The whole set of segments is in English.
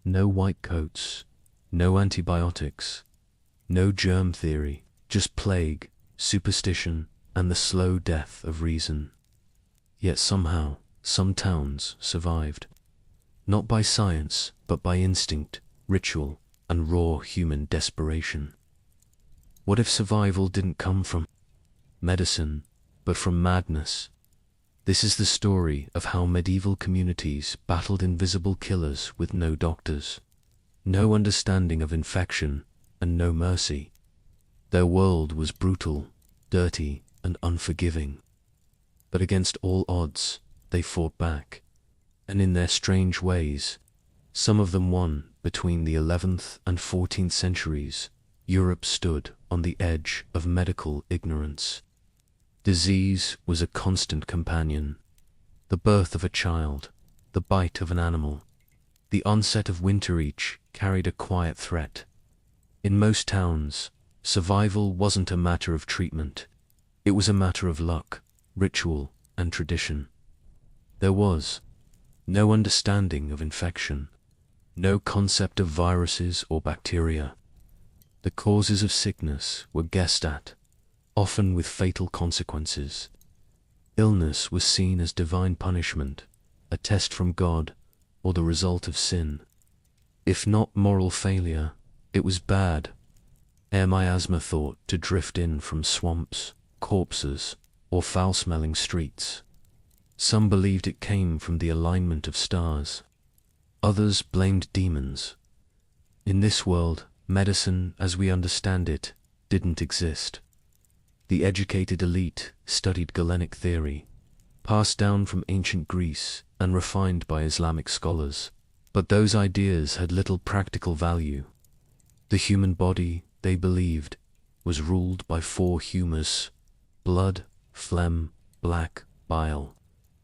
No white coats, no antibiotics, no germ theory, just plague, superstition, and the slow death of reason. Yet somehow, some towns survived. Not by science, but by instinct, ritual, and raw human desperation. What if survival didn't come from medicine, but from madness? This is the story of how medieval communities battled invisible killers with no doctors, no understanding of infection, and no mercy. Their world was brutal, dirty, and unforgiving. But against all odds, they fought back. And in their strange ways, some of them won. Between the 11th and 14th centuries, Europe stood on the edge of medical ignorance. Disease was a constant companion. The birth of a child, the bite of an animal, the onset of winter each carried a quiet threat. In most towns, survival wasn't a matter of treatment. It was a matter of luck, ritual, and tradition. There was no understanding of infection, no concept of viruses or bacteria. The causes of sickness were guessed at, often with fatal consequences. Illness was seen as divine punishment, a test from God, or the result of sin. If not moral failure, it was bad. Ere miasma thought to drift in from swamps, corpses, or foul-smelling streets. Some believed it came from the alignment of stars. Others blamed demons. In this world, medicine, as we understand it, didn't exist. The educated elite studied Galenic theory, passed down from ancient Greece and refined by Islamic scholars. But those ideas had little practical value. The human body, they believed, was ruled by four humors: blood, phlegm, black bile,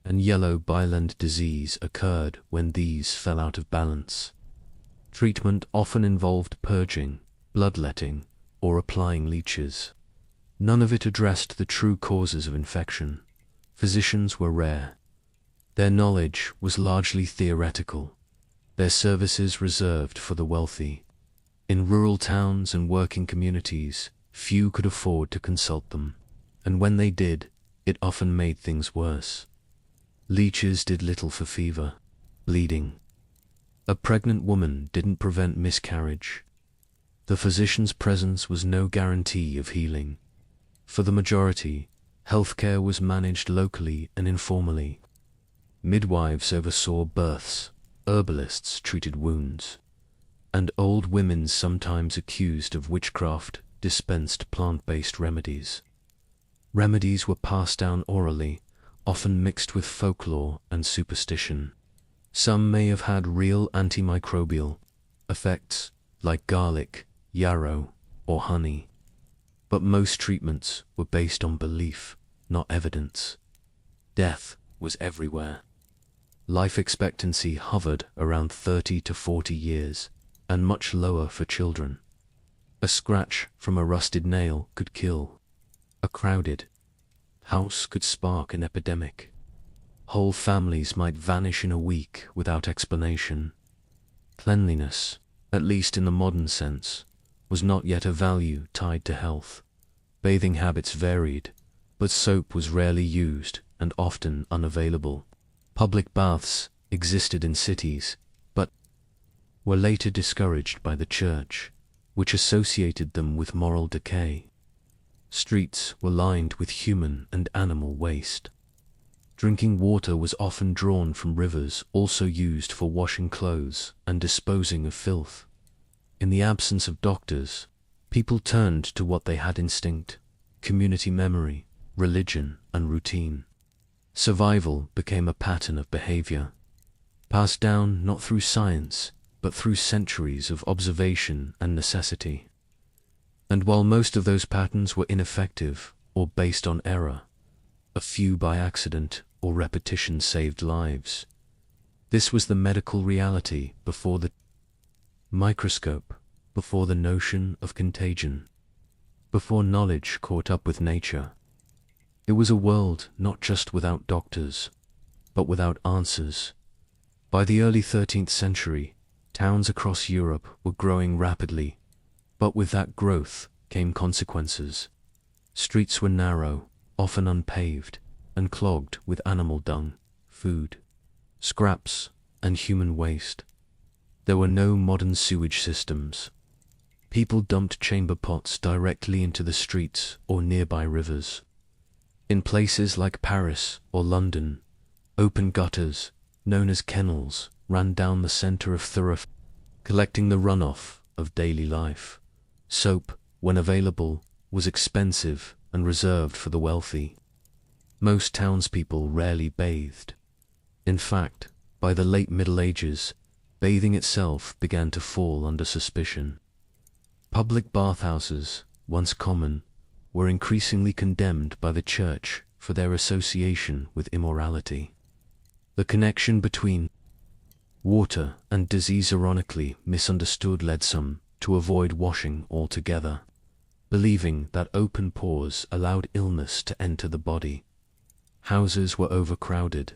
and yellow biland. Disease occurred when these fell out of balance. Treatment often involved purging, bloodletting, or applying leeches. None of it addressed the true causes of infection. Physicians were rare. Their knowledge was largely theoretical, their services reserved for the wealthy. In rural towns and working communities, few could afford to consult them, and when they did, it often made things worse. Leeches did little for fever, bleeding. A pregnant woman didn't prevent miscarriage. The physician's presence was no guarantee of healing. For the majority, healthcare was managed locally and informally. Midwives oversaw births, herbalists treated wounds, and old women, sometimes accused of witchcraft, dispensed plant-based remedies. Remedies were passed down orally, often mixed with folklore and superstition. Some may have had real antimicrobial effects, like garlic, yarrow, or honey. But most treatments were based on belief, not evidence. Death was everywhere. Life expectancy hovered around 30 to 40 years, and much lower for children. A scratch from a rusted nail could kill. A crowded house could spark an epidemic. Whole families might vanish in a week without explanation. Cleanliness, at least in the modern sense, was not yet a value tied to health. Bathing habits varied, but soap was rarely used and often unavailable. Public baths existed in cities, but were later discouraged by the church, which associated them with moral decay. Streets were lined with human and animal waste. Drinking water was often drawn from rivers also used for washing clothes and disposing of filth. In the absence of doctors, people turned to what they had: instinct, community memory, religion, and routine. Survival became a pattern of behavior, passed down not through science, but through centuries of observation and necessity. And while most of those patterns were ineffective or based on error, a few by accident or repetition saved lives. This was the medical reality before the microscope, before the notion of contagion, before knowledge caught up with nature. It was a world not just without doctors, but without answers. By the early 13th century, Towns across Europe were growing rapidly, but with that growth came consequences. Streets were narrow, often unpaved, and clogged with animal dung, food, scraps, and human waste. There were no modern sewage systems. People dumped chamber pots directly into the streets or nearby rivers. In places like Paris or London, open gutters, known as kennels, ran down the center of thoroughfares, collecting the runoff of daily life. Soap, when available, was expensive and reserved for the wealthy. Most townspeople rarely bathed. In fact, by the late Middle Ages, bathing itself began to fall under suspicion. Public bathhouses, once common, were increasingly condemned by the Church for their association with immorality. The connection between water and disease, ironically misunderstood, led some to avoid washing altogether, believing that open pores allowed illness to enter the body. Houses were overcrowded.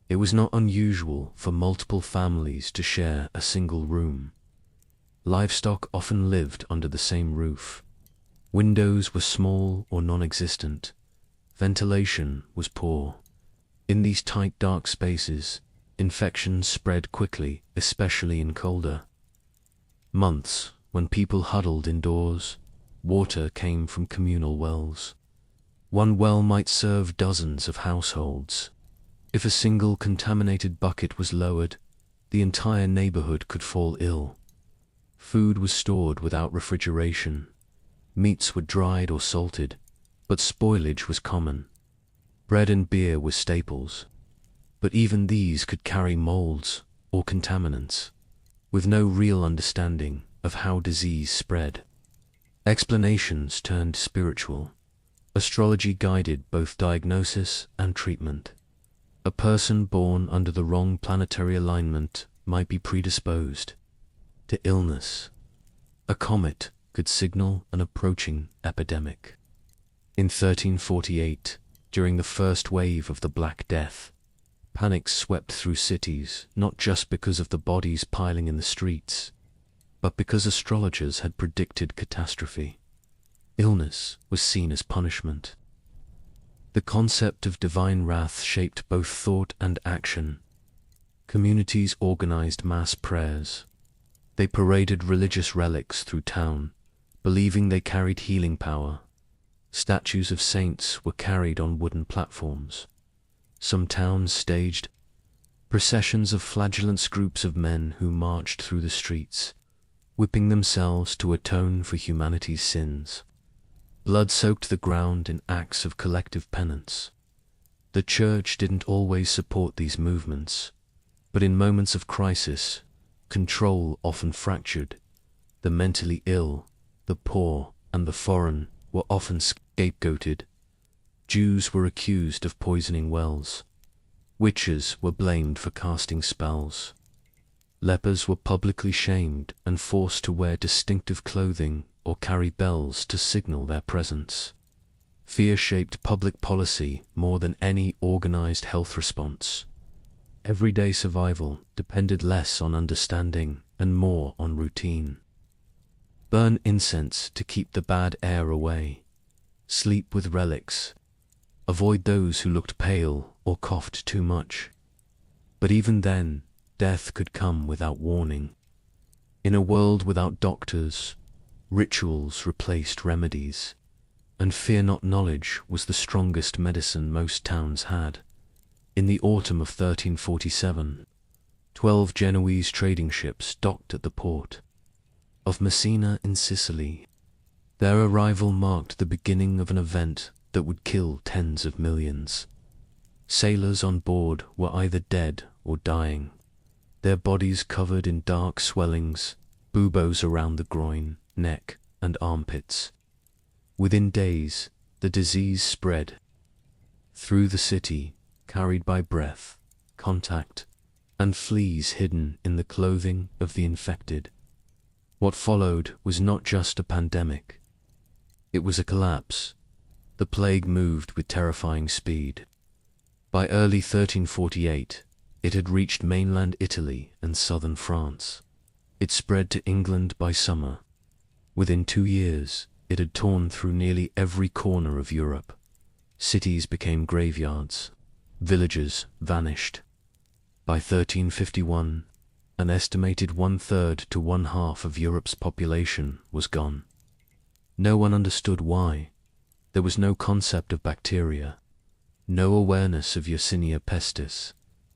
It was not unusual for multiple families to share a single room. Livestock often lived under the same roof. Windows were small or non-existent. Ventilation was poor. In these tight, dark spaces, infections spread quickly, especially in colder months when people huddled indoors. Water came from communal wells. One well might serve dozens of households. If a single contaminated bucket was lowered, the entire neighborhood could fall ill. Food was stored without refrigeration. Meats were dried or salted, but spoilage was common. Bread and beer were staples, but even these could carry molds or contaminants, with no real understanding of how disease spread. Explanations turned spiritual. Astrology guided both diagnosis and treatment. A person born under the wrong planetary alignment might be predisposed to illness. A comet could signal an approaching epidemic. In 1348, during the first wave of the Black Death, panic swept through cities, not just because of the bodies piling in the streets, but because astrologers had predicted catastrophe. Illness was seen as punishment. The concept of divine wrath shaped both thought and action. Communities organized mass prayers. They paraded religious relics through town, believing they carried healing power. Statues of saints were carried on wooden platforms. Some towns staged processions of flagellants, groups of men who marched through the streets, whipping themselves to atone for humanity's sins. Blood soaked the ground in acts of collective penance. The Church didn't always support these movements, but in moments of crisis, control often fractured. The mentally ill, the poor, and the foreign were often scapegoated. Jews were accused of poisoning wells. Witches were blamed for casting spells. Lepers were publicly shamed and forced to wear distinctive clothing or carry bells to signal their presence. Fear shaped public policy more than any organized health response. Everyday survival depended less on understanding and more on routine. Burn incense to keep the bad air away. Sleep with relics. Avoid those who looked pale or coughed too much. But even then, death could come without warning. In a world without doctors, rituals replaced remedies, and fear not knowledge was the strongest medicine most towns had. In the autumn of 1347, 12 Genoese trading ships docked at the port of Messina in Sicily. Their arrival marked the beginning of an event that would kill tens of millions. Sailors on board were either dead or dying, their bodies covered in dark swellings, buboes around the groin, neck, and armpits. Within days, the disease spread through the city, carried by breath, contact, and fleas hidden in the clothing of the infected. What followed was not just a pandemic. It was a collapse. The plague moved with terrifying speed. By early 1348, it had reached mainland Italy and southern France. It spread to England by summer. Within 2 years, it had torn through nearly every corner of Europe. Cities became graveyards. Villages vanished. By 1351, an estimated 1/3 to 1/2 of Europe's population was gone. No one understood why. There was no concept of bacteria, no awareness of Yersinia pestis,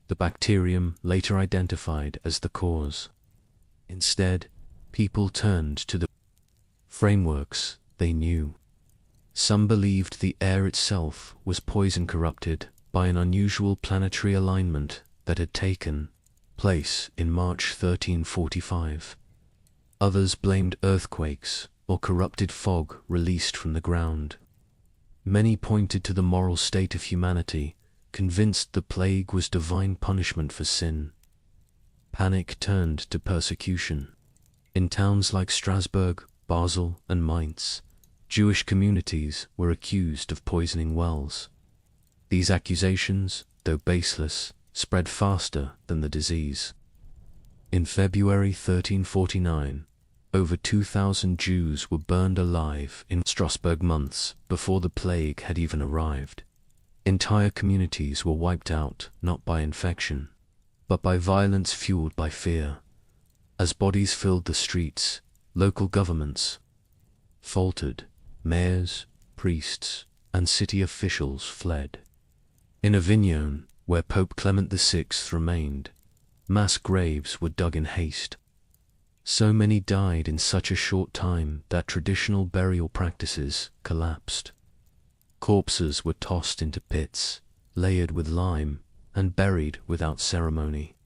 the bacterium later identified as the cause. Instead, people turned to the frameworks they knew. Some believed the air itself was poison corrupted by an unusual planetary alignment that had taken place in March 1345. Others blamed earthquakes or corrupted fog released from the ground. Many pointed to the moral state of humanity, convinced the plague was divine punishment for sin. Panic turned to persecution. In towns like Strasbourg, Basel, and Mainz, Jewish communities were accused of poisoning wells. These accusations, though baseless, spread faster than the disease. In February 1349, over 2,000 Jews were burned alive in Strasbourg months before the plague had even arrived. Entire communities were wiped out not by infection, but by violence fueled by fear. As bodies filled the streets, local governments faltered. Mayors, priests, and city officials fled. In Avignon, where Pope Clement VI remained, mass graves were dug in haste. So many died in such a short time that traditional burial practices collapsed. Corpses were tossed into pits, layered with lime, and buried without ceremony.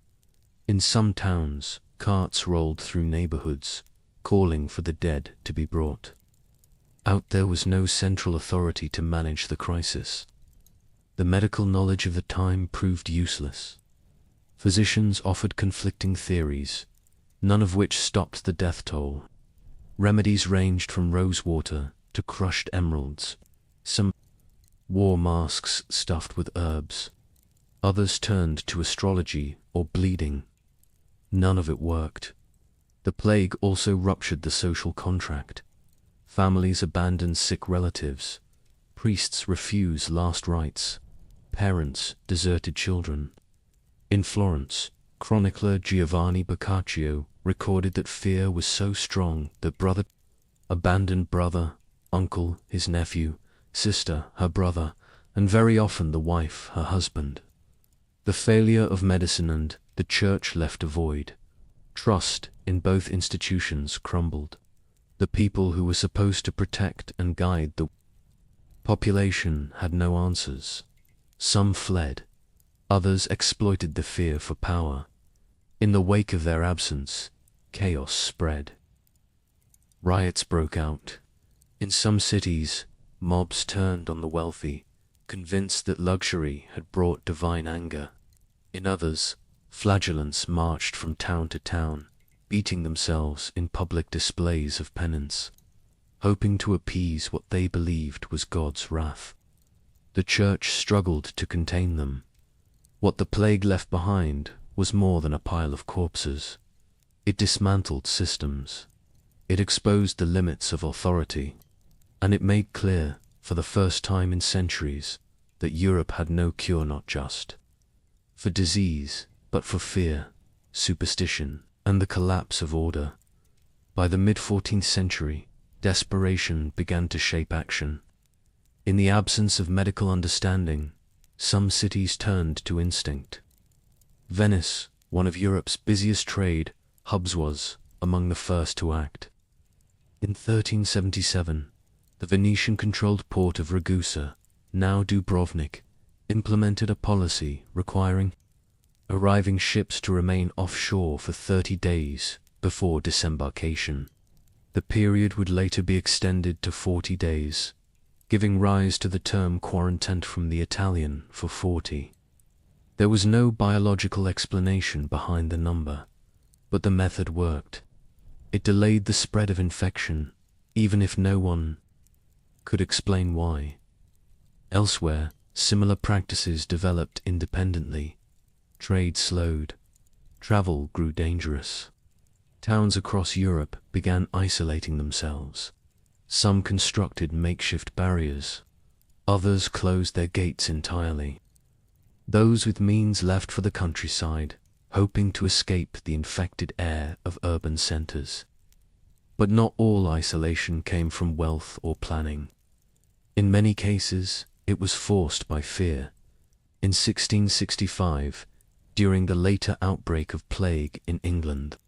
In some towns, carts rolled through neighborhoods, calling for the dead to be brought. Out there was no central authority to manage the crisis. The medical knowledge of the time proved useless. Physicians offered conflicting theories, none of which stopped the death toll. Remedies ranged from rosewater to crushed emeralds. Some wore masks stuffed with herbs. Others turned to astrology or bleeding. None of it worked. The plague also ruptured the social contract. Families abandoned sick relatives. Priests refused last rites. Parents deserted children. In Florence, chronicler Giovanni Boccaccio recorded that fear was so strong that brother abandoned brother, uncle his nephew, sister her brother, and very often the wife her husband. The failure of medicine and the church left a void. Trust in both institutions crumbled. The people who were supposed to protect and guide the population had no answers. Some fled. Others exploited the fear for power. In the wake of their absence, chaos spread. Riots broke out. In some cities, mobs turned on the wealthy, convinced that luxury had brought divine anger. In others, flagellants marched from town to town, beating themselves in public displays of penance, hoping to appease what they believed was God's wrath. The church struggled to contain them. What the plague left behind was more than a pile of corpses. It dismantled systems. It exposed the limits of authority. And it made clear, for the first time in centuries, that Europe had no cure not just for disease, but for fear, superstition, and the collapse of order. By the mid-14th century, desperation began to shape action. In the absence of medical understanding, some cities turned to instinct. Venice, one of Europe's busiest trade hubs, was among the first to act. In 1377, the Venetian-controlled port of Ragusa, now Dubrovnik, implemented a policy requiring arriving ships to remain offshore for 30 days before disembarkation. The period would later be extended to 40 days, giving rise to the term quarantined from the Italian for 40. There was no biological explanation behind the number, but the method worked. It delayed the spread of infection, even if no one could explain why. Elsewhere, similar practices developed independently. Trade slowed. Travel grew dangerous. Towns across Europe began isolating themselves. Some constructed makeshift barriers. Others closed their gates entirely. Those with means left for the countryside, hoping to escape the infected air of urban centers. But not all isolation came from wealth or planning. In many cases, it was forced by fear. In 1665, during the later outbreak of plague in England,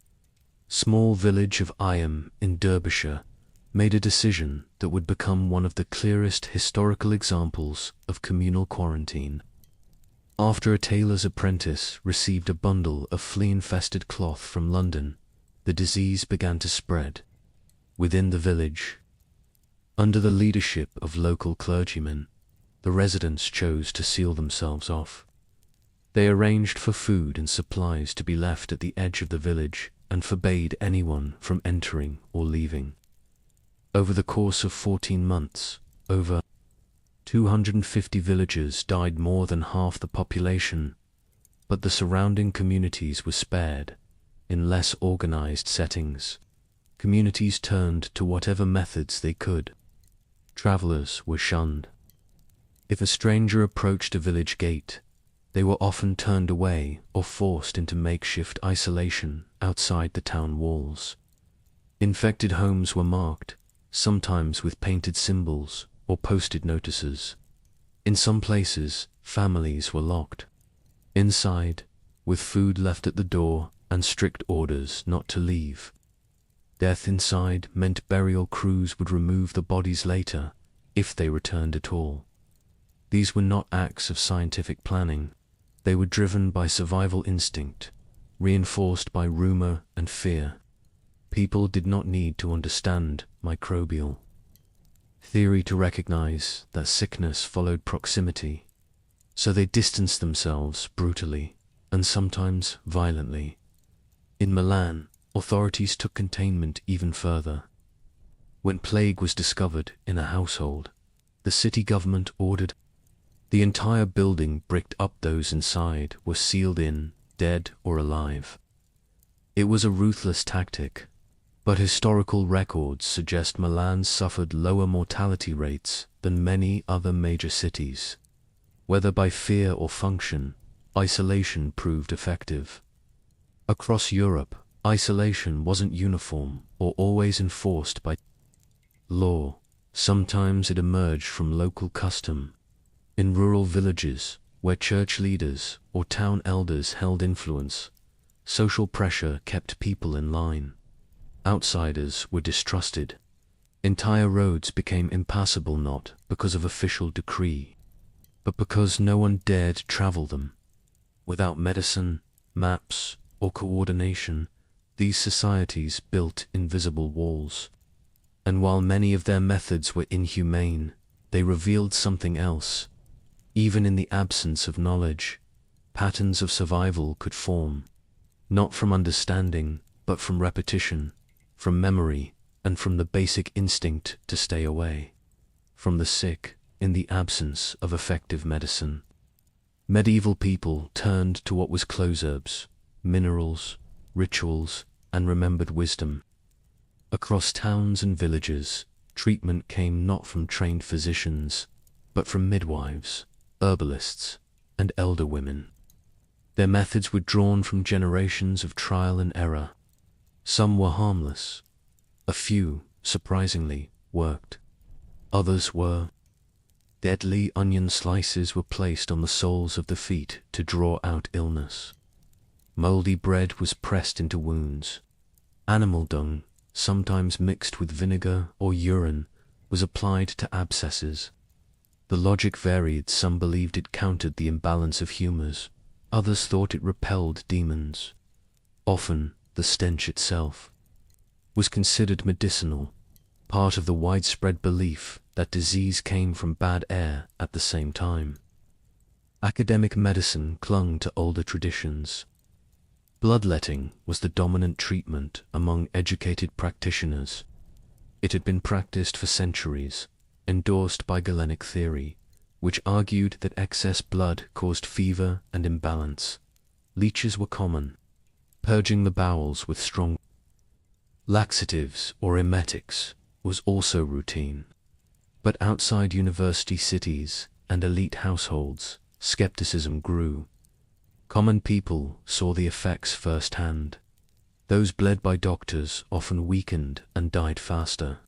small village of Eyam in Derbyshire made a decision that would become one of the clearest historical examples of communal quarantine. After a tailor's apprentice received a bundle of flea-infested cloth from London, the disease began to spread. Within the village, under the leadership of local clergymen, the residents chose to seal themselves off. They arranged for food and supplies to be left at the edge of the village and forbade anyone from entering or leaving. Over the course of 14 months, over 250 villagers died, more than half the population, but the surrounding communities were spared. In less organized settings, communities turned to whatever methods they could. Travelers were shunned. If a stranger approached a village gate, they were often turned away or forced into makeshift isolation outside the town walls. Infected homes were marked, sometimes with painted symbols or posted notices. In some places, families were locked inside, with food left at the door and strict orders not to leave. Death inside meant burial crews would remove the bodies later, if they returned at all. These were not acts of scientific planning. They were driven by survival instinct, reinforced by rumor and fear. People did not need to understand microbial theory to recognize that sickness followed proximity, so they distanced themselves brutally and sometimes violently. In Milan, authorities took containment even further. When plague was discovered in a household, the city government ordered the entire building bricked up. Those inside were sealed in, dead or alive. It was a ruthless tactic, but historical records suggest Milan suffered lower mortality rates than many other major cities. Whether by fear or function, isolation proved effective. Across Europe, isolation wasn't uniform or always enforced by law. Sometimes it emerged from local custom. In rural villages, where church leaders or town elders held influence, social pressure kept people in line. Outsiders were distrusted. Entire roads became impassable not because of official decree, but because no one dared travel them. Without medicine, maps, or coordination, these societies built invisible walls. And while many of their methods were inhumane, they revealed something else. Even in the absence of knowledge, patterns of survival could form, not from understanding, but from repetition, from memory, and from the basic instinct to stay away from the sick in the absence of effective medicine. Medieval people turned to what was close herbs, minerals, rituals, and remembered wisdom. Across towns and villages, treatment came not from trained physicians, but from midwives, herbalists, and elder women. Their methods were drawn from generations of trial and error. Some were harmless. A few, surprisingly, worked. Others were deadly. Onion slices were placed on the soles of the feet to draw out illness. Moldy bread was pressed into wounds. Animal dung, sometimes mixed with vinegar or urine, was applied to abscesses. The logic varied. Some believed it countered the imbalance of humors. Others thought it repelled demons. Often, the stench itself was considered medicinal, part of the widespread belief that disease came from bad air. At the same time, academic medicine clung to older traditions. Bloodletting was the dominant treatment among educated practitioners. It had been practiced for centuries, endorsed by Galenic theory, which argued that excess blood caused fever and imbalance. Leeches were common, purging the bowels with strong Laxatives or emetics was also routine. But outside university cities and elite households, skepticism grew. Common people saw the effects firsthand. Those bled by doctors often weakened and died faster.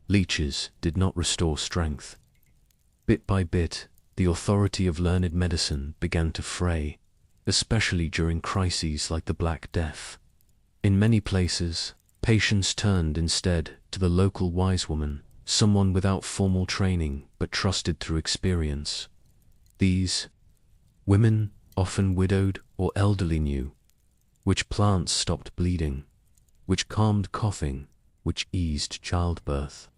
Leeches did not restore strength. Bit by bit, the authority of learned medicine began to fray, especially during crises like the Black Death. In many places, patients turned instead to the local wise woman, someone without formal training but trusted through experience. These women, often widowed or elderly, knew which plants stopped bleeding, which calmed coughing, which eased childbirth.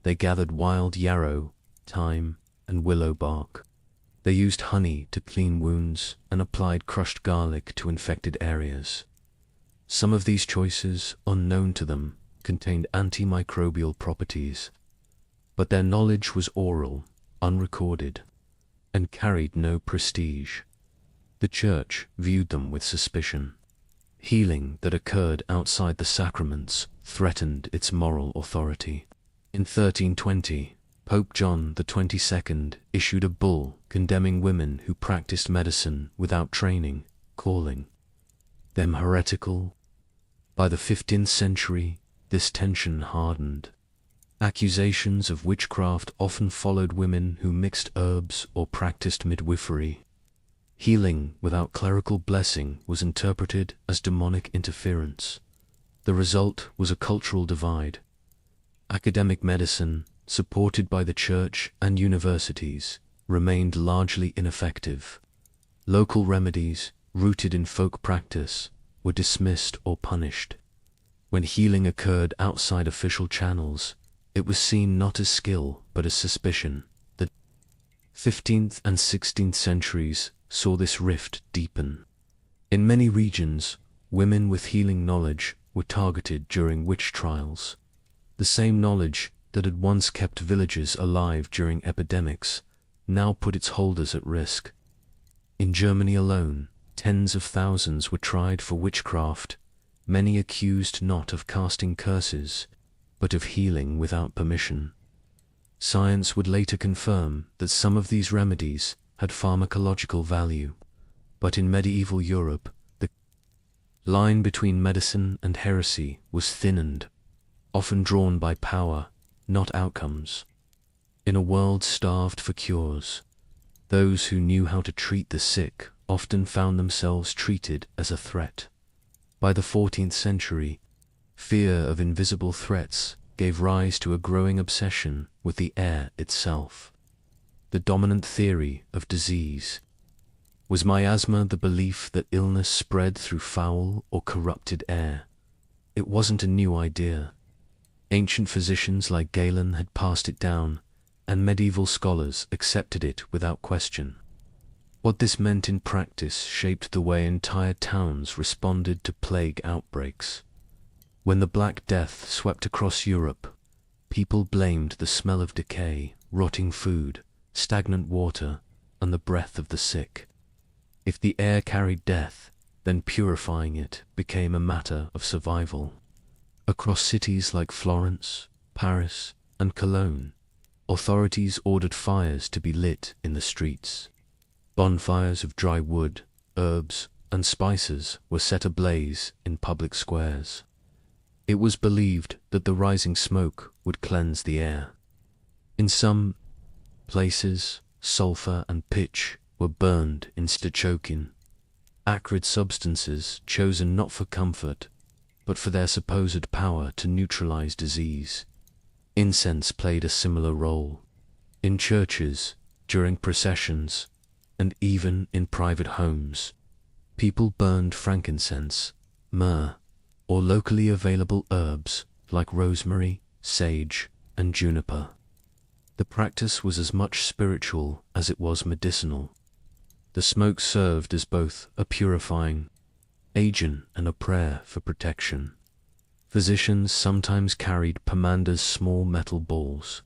They gathered wild yarrow, thyme, and willow bark. They used honey to clean wounds and applied crushed garlic to infected areas. Some of these choices, unknown to them, contained antimicrobial properties, but their knowledge was oral, unrecorded, and carried no prestige. The Church viewed them with suspicion. Healing that occurred outside the sacraments threatened its moral authority. In 1320, Pope John XXII issued a bull condemning women who practiced medicine without training, calling them heretical. By the 15th century, this tension hardened. Accusations of witchcraft often followed women who mixed herbs or practiced midwifery. Healing without clerical blessing was interpreted as demonic interference. The result was a cultural divide. Academic medicine, supported by the church and universities, remained largely ineffective. Local remedies, rooted in folk practice, were dismissed or punished. When healing occurred outside official channels, it was seen not as skill but as suspicion. The 15th and 16th centuries saw this rift deepen. In many regions, women with healing knowledge were targeted during witch trials. The same knowledge that had once kept villages alive during epidemics now put its holders at risk. In Germany alone, tens of thousands were tried for witchcraft, many accused not of casting curses, but of healing without permission. Science would later confirm that some of these remedies had pharmacological value, but in medieval Europe, the line between medicine and heresy was thinned, often drawn by power, not outcomes. In a world starved for cures, those who knew how to treat the sick often found themselves treated as a threat. By the 14th century, fear of invisible threats gave rise to a growing obsession with the air itself. The dominant theory of disease was miasma, the belief that illness spread through foul or corrupted air. It wasn't a new idea. Ancient physicians like Galen had passed it down, and medieval scholars accepted it without question. What this meant in practice shaped the way entire towns responded to plague outbreaks. When the Black Death swept across Europe, people blamed the smell of decay, rotting food, stagnant water, and the breath of the sick. If the air carried death, then purifying it became a matter of survival. Across cities like Florence, Paris, and Cologne, authorities ordered fires to be lit in the streets. Bonfires of dry wood, herbs, and spices were set ablaze in public squares. It was believed that the rising smoke would cleanse the air. In some places, sulfur and pitch were burned instead of choking, acrid substances chosen not for comfort, but for their supposed power to neutralize disease. Incense played a similar role. In churches, during processions, and even in private homes, people burned frankincense, myrrh, or locally available herbs like rosemary, sage, and juniper. The practice was as much spiritual as it was medicinal. The smoke served as both a purifying agent and a prayer for protection. Physicians sometimes carried pomandas, small metal balls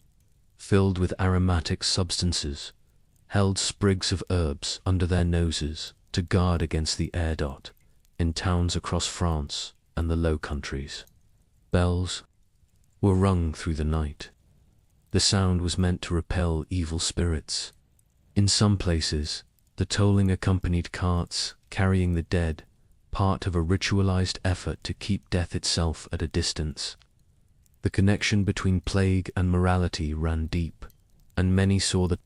filled with aromatic substances, held sprigs of herbs under their noses to guard against the air dot in towns across France and the Low Countries. Bells were rung through the night. The sound was meant to repel evil spirits. In some places, the tolling accompanied carts carrying the dead, part of a ritualized effort to keep death itself at a distance. The connection between plague and morality ran deep, and many saw the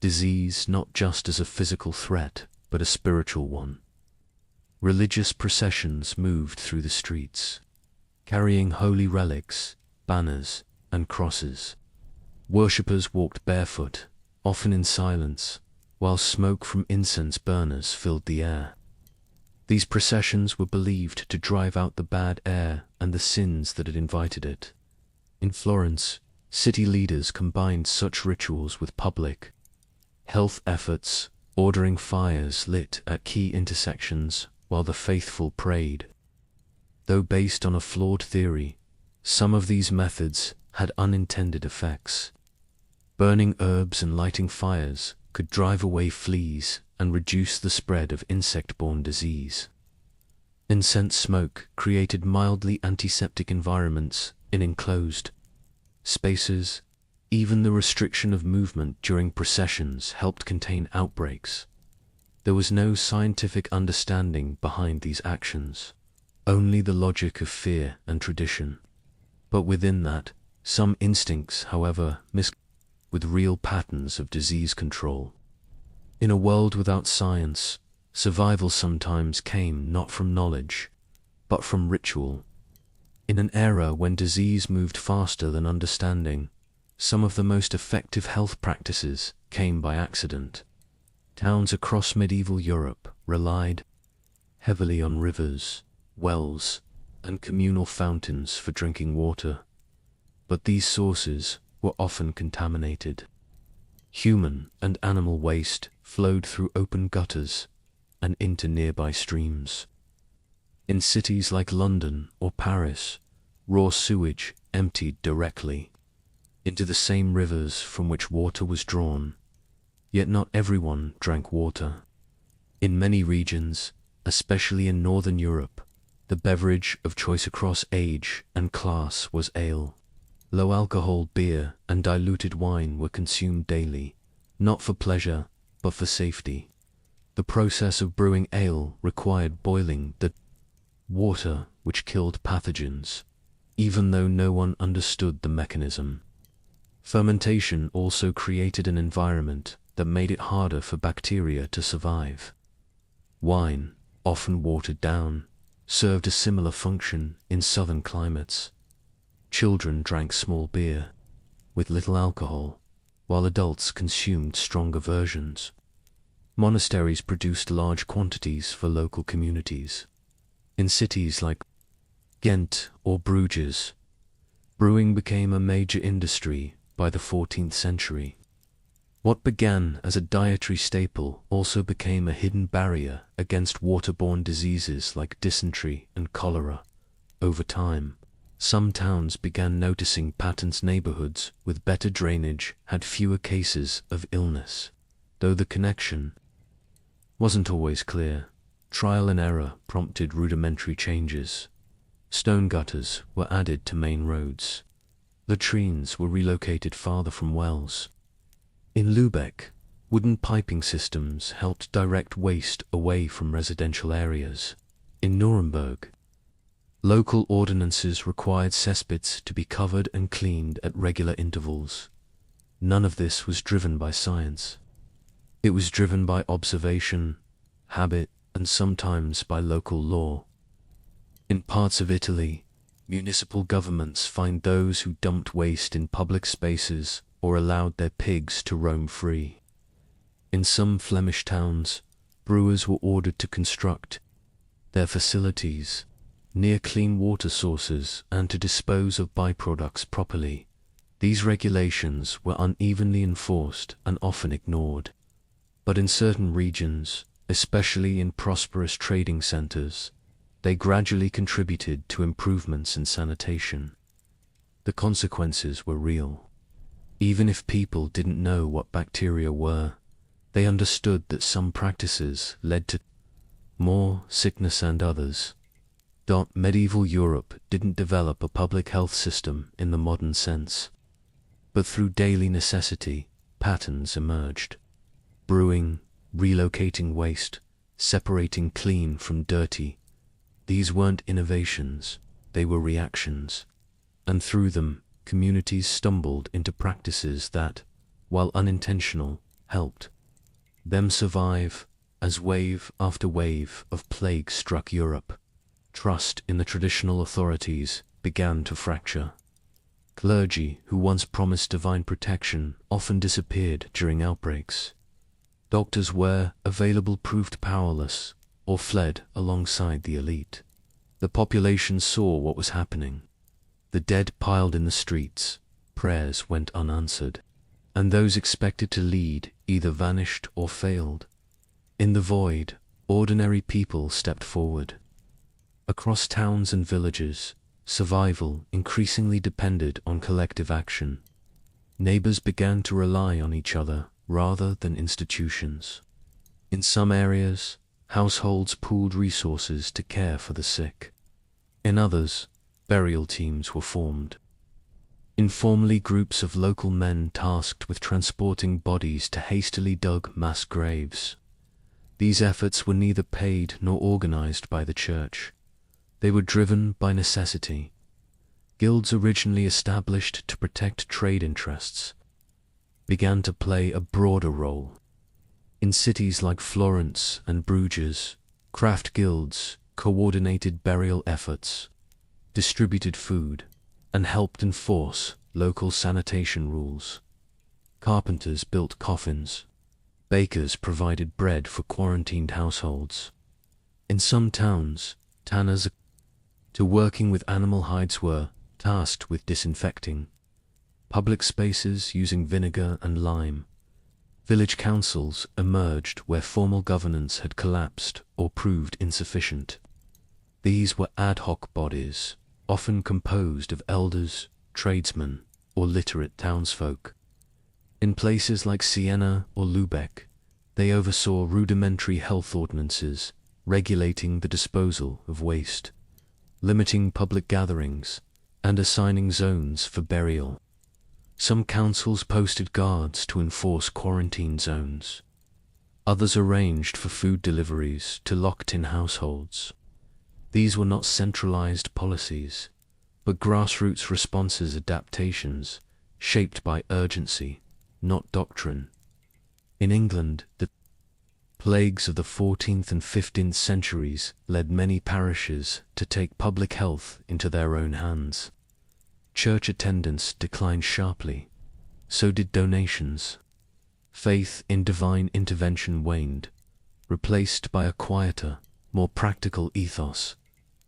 disease not just as a physical threat, but a spiritual one. Religious processions moved through the streets, carrying holy relics, banners, and crosses. Worshippers walked barefoot, often in silence, while smoke from incense burners filled the air. These processions were believed to drive out the bad air and the sins that had invited it. In Florence, city leaders combined such rituals with public health efforts, ordering fires lit at key intersections while the faithful prayed. Though based on a flawed theory, some of these methods had unintended effects. Burning herbs and lighting fires could drive away fleas and reduce the spread of insect-borne disease. Incense smoke created mildly antiseptic environments in enclosed spaces. Even the restriction of movement during processions helped contain outbreaks. There was no scientific understanding behind these actions, only the logic of fear and tradition. But within that, some instincts, however, with real patterns of disease control. In a world without science, survival sometimes came not from knowledge, but from ritual. In an era when disease moved faster than understanding, some of the most effective health practices came by accident. Towns across medieval Europe relied heavily on rivers, wells, and communal fountains for drinking water. But these sources were often contaminated. Human and animal waste flowed through open gutters and into nearby streams. In cities like London or Paris, raw sewage emptied directly into the same rivers from which water was drawn. Yet not everyone drank water. In many regions, especially in Northern Europe, the beverage of choice across age and class was ale. Low-alcohol beer and diluted wine were consumed daily, not for pleasure, but for safety. The process of brewing ale required boiling the water, which killed pathogens, even though no one understood the mechanism. Fermentation also created an environment that made it harder for bacteria to survive. Wine, often watered down, served a similar function in southern climates. Children drank small beer, with little alcohol, while adults consumed stronger versions. Monasteries produced large quantities for local communities. In cities like Ghent or Bruges, brewing became a major industry by the 14th century. What began as a dietary staple also became a hidden barrier against waterborne diseases like dysentery and cholera. Over time, some towns began noticing patterns. Neighborhoods with better drainage had fewer cases of illness. Though the connection wasn't always clear, trial and error prompted rudimentary changes. Stone gutters were added to main roads. Latrines were relocated farther from wells. In Lübeck, wooden piping systems helped direct waste away from residential areas. In Nuremberg, local ordinances required cesspits to be covered and cleaned at regular intervals. None of this was driven by science. It was driven by observation, habit, and sometimes by local law. In parts of Italy, municipal governments fined those who dumped waste in public spaces or allowed their pigs to roam free. In some Flemish towns, brewers were ordered to construct their facilities near clean water sources and to dispose of byproducts properly. These regulations were unevenly enforced and often ignored. But in certain regions, especially in prosperous trading centers, they gradually contributed to improvements in sanitation. The consequences were real. Even if people didn't know what bacteria were, they understood that some practices led to more sickness and others Medieval Europe didn't develop a public health system in the modern sense, but through daily necessity, patterns emerged. Brewing, relocating waste, separating clean from dirty. These weren't innovations, they were reactions. And through them, communities stumbled into practices that, while unintentional, helped them survive as wave after wave of plague struck Europe. Trust in the traditional authorities began to fracture. Clergy who once promised divine protection often disappeared during outbreaks. Doctors where available proved powerless or fled alongside the elite. The population saw what was happening. The dead piled in the streets, prayers went unanswered, and those expected to lead either vanished or failed. In the void, ordinary people stepped forward. Across towns and villages, survival increasingly depended on collective action. Neighbors began to rely on each other rather than institutions. In some areas, households pooled resources to care for the sick. In others, burial teams were formed. Informally, groups of local men tasked with transporting bodies to hastily dug mass graves. These efforts were neither paid nor organized by the church. They were driven by necessity. Guilds originally established to protect trade interests began to play a broader role. In cities like Florence and Bruges, craft guilds coordinated burial efforts, distributed food, and helped enforce local sanitation rules. Carpenters built coffins. Bakers provided bread for quarantined households. In some towns, tanners to working with animal hides were tasked with disinfecting public spaces using vinegar and lime. Village councils emerged where formal governance had collapsed or proved insufficient. These were ad hoc bodies, often composed of elders, tradesmen, or literate townsfolk. In places like Siena or Lubeck, they oversaw rudimentary health ordinances, regulating the disposal of waste, limiting public gatherings, and assigning zones for burial. Some councils posted guards to enforce quarantine zones. Others arranged for food deliveries to locked-in households. These were not centralized policies, but grassroots responses, adaptations, shaped by urgency, not doctrine. In England, the plagues of the 14th and 15th centuries led many parishes to take public health into their own hands. Church attendance declined sharply. So did donations. Faith in divine intervention waned, replaced by a quieter, more practical ethos.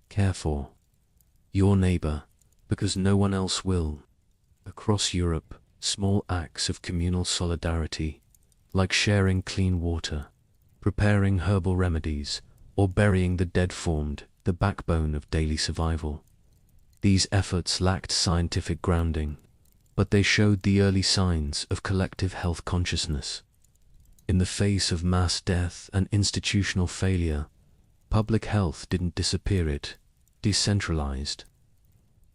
Care for your neighbor, because no one else will. Across Europe, small acts of communal solidarity, like sharing clean water, preparing herbal remedies, or burying the dead, formed the backbone of daily survival. These efforts lacked scientific grounding, but they showed the early signs of collective health consciousness. In the face of mass death and institutional failure, public health didn't disappear, it decentralized.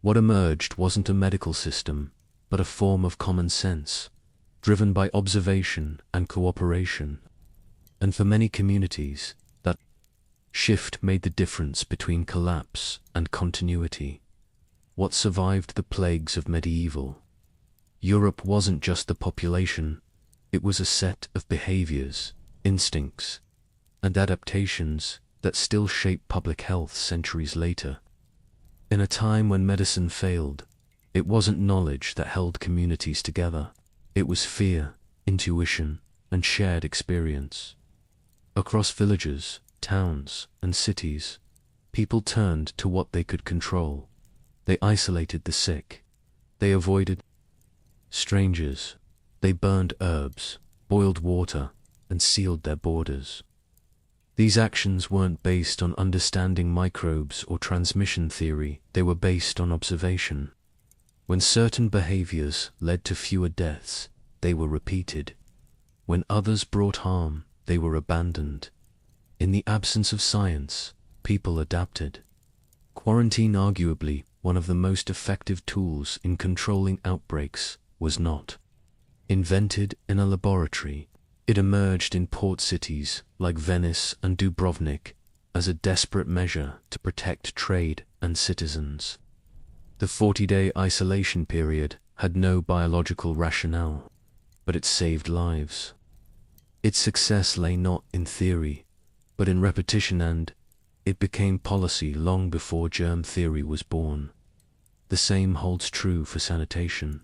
What emerged wasn't a medical system, but a form of common sense, driven by observation and cooperation. And for many communities, that shift made the difference between collapse and continuity. What survived the plagues of medieval Europe wasn't just the population, it was a set of behaviors, instincts, and adaptations that still shape public health centuries later. In a time when medicine failed, it wasn't knowledge that held communities together. It was fear, intuition, and shared experience. Across villages, towns, and cities, people turned to what they could control. They isolated the sick. They avoided strangers. They burned herbs, boiled water, and sealed their borders. These actions weren't based on understanding microbes or transmission theory, they were based on observation. When certain behaviors led to fewer deaths, they were repeated. When others brought harm, they were abandoned. In the absence of science, people adapted. Quarantine, arguably one of the most effective tools in controlling outbreaks, was not invented in a laboratory. It emerged in port cities like Venice and Dubrovnik as a desperate measure to protect trade and citizens. The 40-day isolation period had no biological rationale, but it saved lives. Its success lay not in theory, but in repetition, and it became policy long before germ theory was born. The same holds true for sanitation.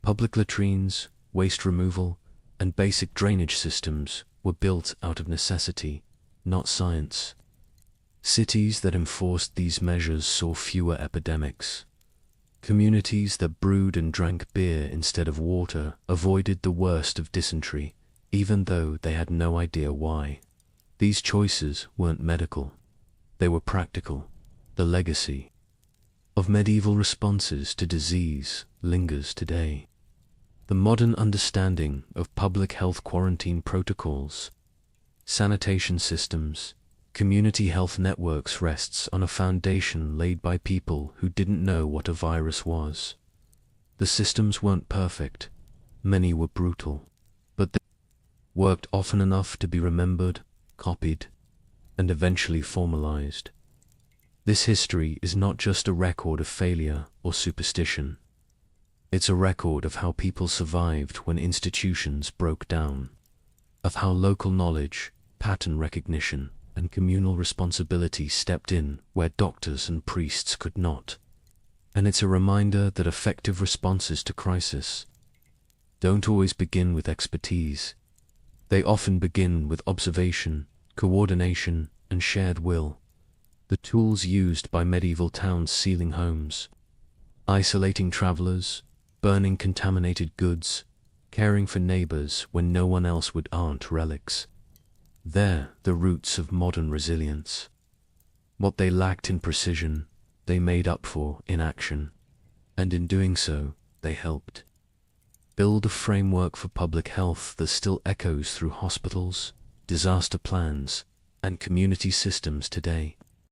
Public latrines, waste removal, and basic drainage systems were built out of necessity, not science. Cities that enforced these measures saw fewer epidemics. Communities that brewed and drank beer instead of water avoided the worst of dysentery, even though they had no idea why. These choices weren't medical. They were practical. The legacy of medieval responses to disease lingers today. The modern understanding of public health quarantine protocols, sanitation systems, community health networks rests on a foundation laid by people who didn't know what a virus was. The systems weren't perfect. Many were brutal. But they worked often enough to be remembered, copied, and eventually formalized. This history is not just a record of failure or superstition. It's a record of how people survived when institutions broke down, of how local knowledge, pattern recognition, and communal responsibility stepped in where doctors and priests could not. And it's a reminder that effective responses to crisis don't always begin with expertise. They often begin with observation, coordination, and shared will. The tools used by medieval towns: sealing homes, isolating travelers, burning contaminated goods, caring for neighbors when no one else would, aren't relics. They're the roots of modern resilience. What they lacked in precision, they made up for in action. And in doing so, they helped build a framework for public health that still echoes through hospitals, disaster plans, and community systems today.